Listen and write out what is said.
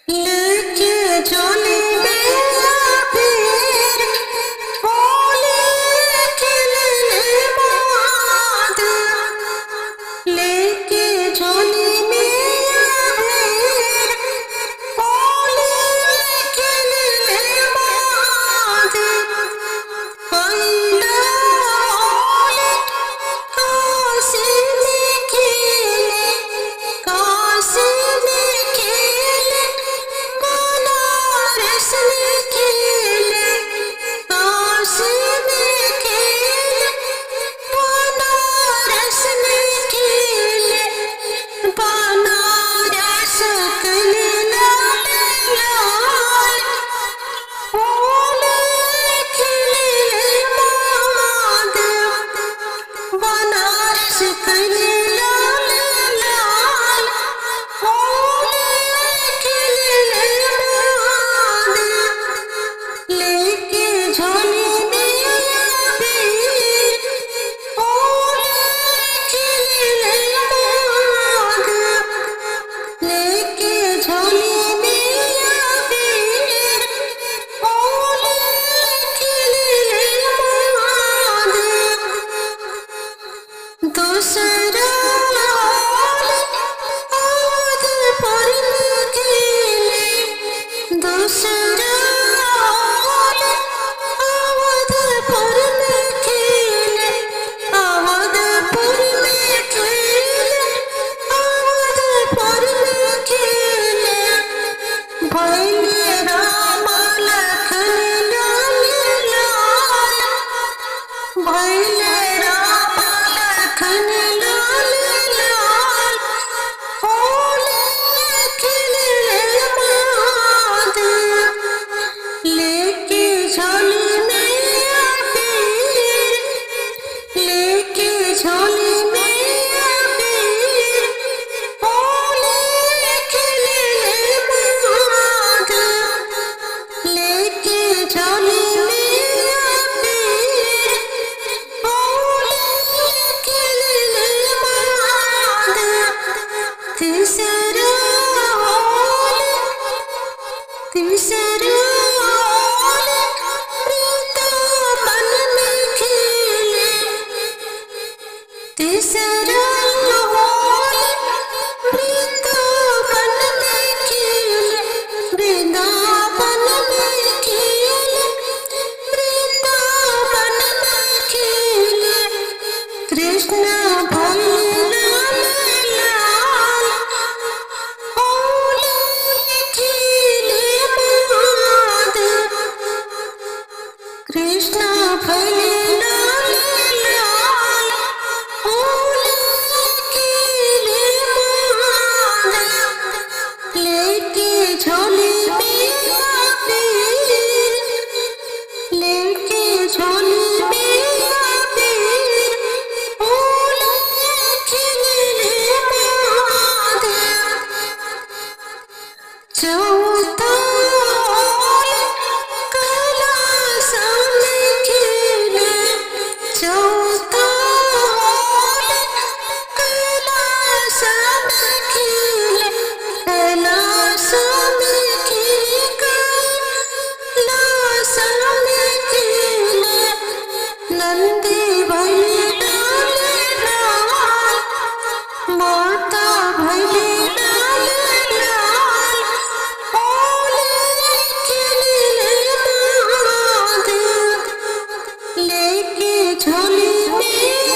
लेके चली फिर होली खेलने बाद लेके चली फिर होली खेलने बाद पहिला होली काशी में खेले काशी में खेले बनारस में खेले काशी में खेले बनारस में खेले बनारस कले लाल लाल होली खेले माधव बनारस कले लाल लाल होली खेले माधव लेके झोली में अबीर होली खेले माधव लेके झोली में अबीर होली खेले माधव दूसरा होली अवधपुर में खेले दूसरा होली अवधपुर में खेले अवधपुर में खेले अवधपुर में खेले भैले राम लखन लाल लाल भैले राम लखन लाल लाल होली खेले माधव लेके झोली में अबीर लेके झोली में अबीर होली खेले माधव लेके झोली में अबीर होली खेले माधव तीसरा होली वृंदावन में खेले तीसरा होली वृंदावन में खेले वृंदावन में खेले वृंदावन में खेले कृष्ण भैले लाल लाल होली खेले माधव कृष्ण भैले लाल लाल होली खेले माधव लेके झोली में अबीर लेके झोली में अबीर होली खेले माधव चौथा होली कैलाश में खेले चौथा होली कैलाश में खेले कैलाश में खेले कैलाश में खेले नंदी भैले लाल लाल माता भैले लाल लाल होली खेले माधव लेके झोली में